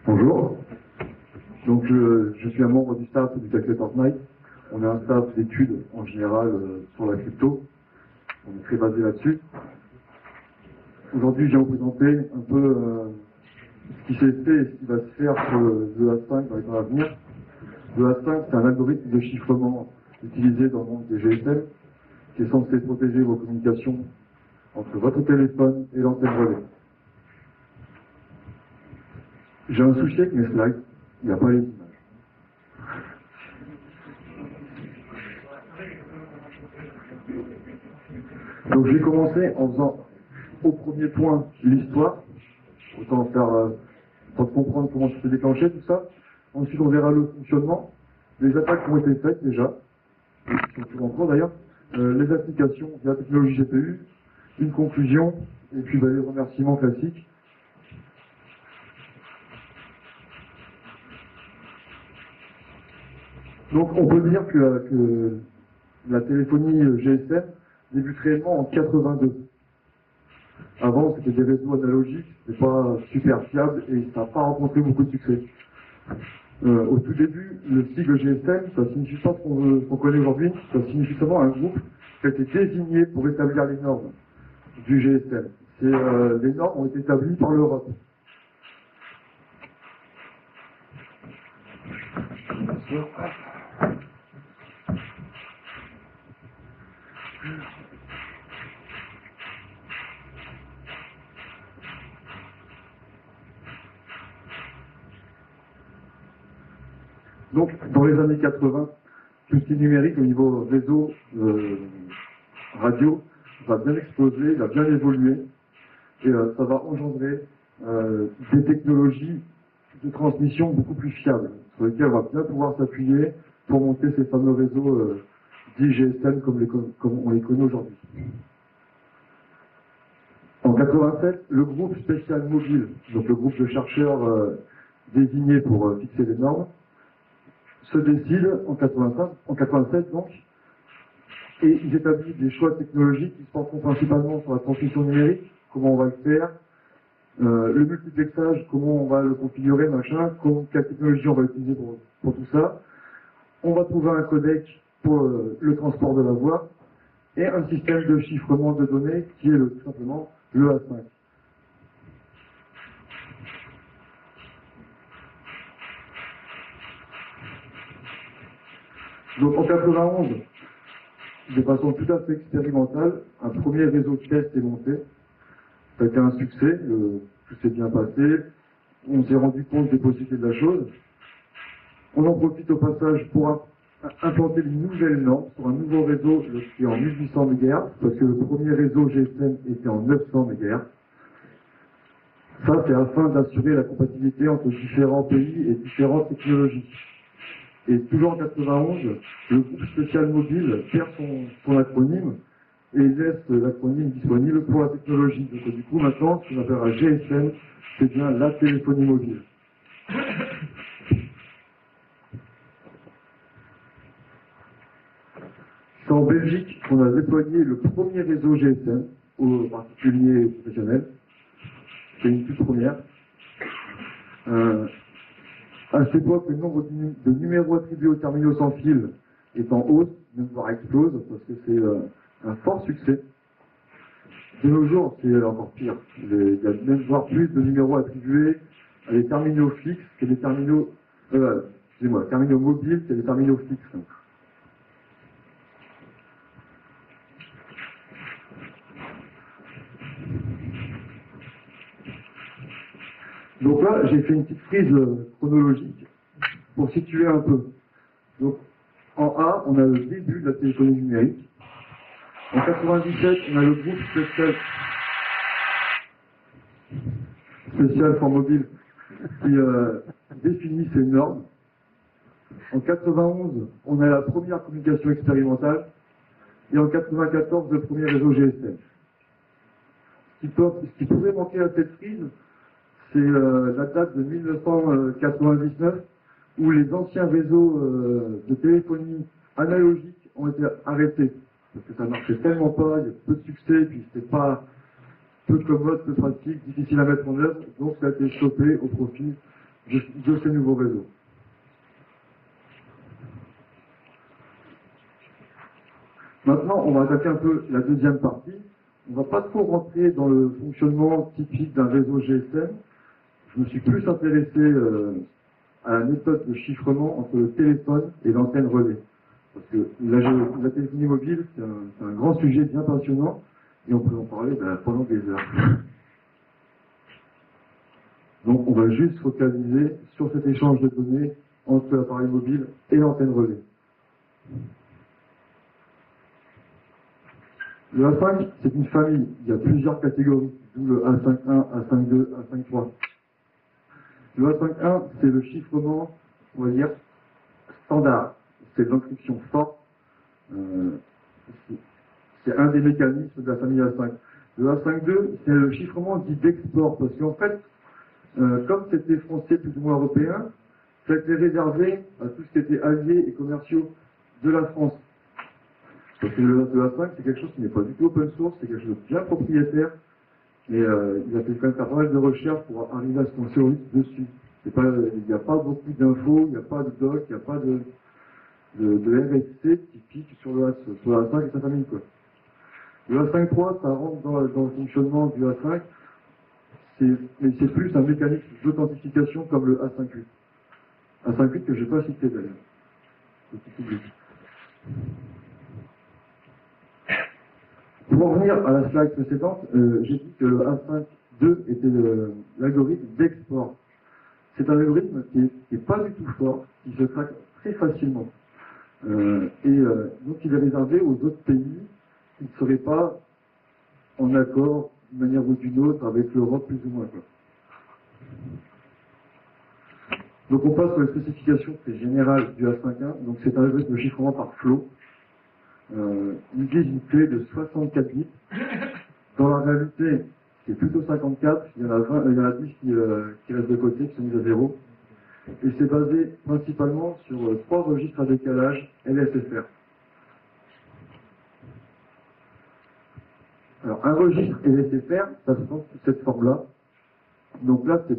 Bonjour. Donc je suis un membre du staff du Calculator Night. On a un staff d'études en général sur la crypto. On est très basé là-dessus. Aujourd'hui, je viens vous présenter un peu ce qui s'est fait et ce qui va se faire sur le A5 dans les temps à venir. Le A5, c'est un algorithme de chiffrement utilisé dans le monde des GSM qui est censé protéger vos communications entre votre téléphone et l'antenne relais. J'ai un souci avec mes slides, il n'y a pas les images. Donc j'ai commencé en faisant au premier point l'histoire, autant faire pour comprendre comment ça s'est déclenché tout ça. Ensuite on verra le fonctionnement, les attaques qui ont été faites déjà, qui sont toujours en cours d'ailleurs, les applications de la technologie GPU, une conclusion, et puis les remerciements classiques. Donc on peut dire que la téléphonie GSM débute réellement en 82. Avant c'était des réseaux analogiques, c'était pas super fiable et ça n'a pas rencontré beaucoup de succès. Au tout début, le sigle GSM, ça signifie pas ce qu'on connaît aujourd'hui, ça signifie seulement un groupe qui a été désigné pour établir les normes du GSM. Les normes ont été établies par l'Europe. Donc, dans les années 80, tout ce qui est numérique au niveau réseau, radio, va bien exploser, va bien évoluer, et ça va engendrer des technologies de transmission beaucoup plus fiables, sur lesquelles on va bien pouvoir s'appuyer pour monter ces fameux réseaux dits GSM comme on les connaît aujourd'hui. En 87, le groupe spécial mobile, donc le groupe de chercheurs désignés pour fixer les normes, se décide en 87 donc, et ils établissent des choix technologiques qui se porteront principalement sur la transmission numérique, comment on va le faire, le multiplexage, comment on va le configurer, machin, quelle technologie on va utiliser pour tout ça. On va trouver un codec pour le transport de la voix et un système de chiffrement de données qui est tout simplement le A5. Donc en 91, de façon tout à fait expérimentale, un premier réseau de test est monté. Ça a été un succès, tout s'est bien passé. On s'est rendu compte des possibilités de la chose. On en profite au passage pour implanter une nouvelle norme sur un nouveau réseau qui est en 1800 MHz, parce que le premier réseau GSM était en 900 MHz. Ça, c'est afin d'assurer la compatibilité entre différents pays et différentes technologies. Et toujours en 91, le groupe spécial mobile perd son acronyme et laisse l'acronyme disponible pour la technologie. Donc du coup, maintenant, ce qu'on appellera GSM, c'est bien la téléphonie mobile. C'est en Belgique qu'on a déployé le premier réseau GSM aux particuliers et professionnels. C'est une toute première. À cette époque, le nombre de numéros attribués aux terminaux sans fil est en hausse, même voire explose, parce que c'est un fort succès. De nos jours, c'est encore pire. Il y a même voire plus de numéros attribués à des terminaux fixes que des terminaux, terminaux mobiles que des terminaux fixes. Donc là, j'ai fait une petite frise chronologique pour situer un peu. Donc, en A, on a le début de la téléphonie numérique. En 97, on a le groupe spécial for mobile qui définit ces normes. En 91, on a la première communication expérimentale. Et en 94, le premier réseau GSM. Ce qui pourrait manquer à cette frise, c'est la date de 1999 où les anciens réseaux de téléphonie analogique ont été arrêtés. Parce que ça marchait tellement pas, il y a peu de succès, puis c'était pas peu commode, peu pratique, difficile à mettre en œuvre, donc ça a été stoppé au profit de ces nouveaux réseaux. Maintenant, on va attaquer un peu la deuxième partie. On ne va pas trop rentrer dans le fonctionnement typique d'un réseau GSM. Je me suis plus intéressé à la méthode de chiffrement entre le téléphone et l'antenne relais. Parce que la téléphonie mobile, c'est un grand sujet bien passionnant, et on peut en parler pendant des heures. Donc on va juste focaliser sur cet échange de données entre l'appareil mobile et l'antenne relais. Le A5, c'est une famille. Il y a plusieurs catégories, d'où le A5.1, A5.2, A5.3. Le A5.1, c'est le chiffrement, on va dire, standard. C'est l'encryption forte. C'est un des mécanismes de la famille A5. Le A5.2, c'est le chiffrement dit d'export, parce qu'en fait, comme c'était français plus ou moins européen, ça a été réservé à tout ce qui était alliés et commerciaux de la France. Parce que le A5, c'est quelque chose qui n'est pas du tout open source, c'est quelque chose de bien propriétaire, et il a fait quand même pas mal de recherches pour arriver à se construire dessus. Il n'y a pas beaucoup d'infos, il n'y a pas de doc, il n'y a pas de RSC typique sur le A5 et sa famille, quoi. Le A5.3, ça rentre dans le fonctionnement du A5, mais c'est plus un mécanisme d'authentification comme le A5.8. A5.8 que je n'ai pas cité d'ailleurs. Pour en revenir à la slide précédente, j'ai dit que le A5.2 était l'algorithme d'export. C'est un algorithme qui n'est pas du tout fort, qui se traque très facilement. Donc il est réservé aux autres pays qui ne seraient pas en accord d'une manière ou d'une autre avec l'Europe plus ou moins, quoi. Donc on passe sur les spécifications très générales du A5.1. Donc c'est un algorithme de chiffrement par flow. Il utilise une clé de 64 bits. Dans la réalité, c'est plutôt 54. Il y en a 10 qui restent de côté, qui sont mis à 0. Et c'est basé principalement sur 3 registres à décalage LSFR. Alors un registre LSFR, ça se passe sous cette forme-là. Donc là, c'est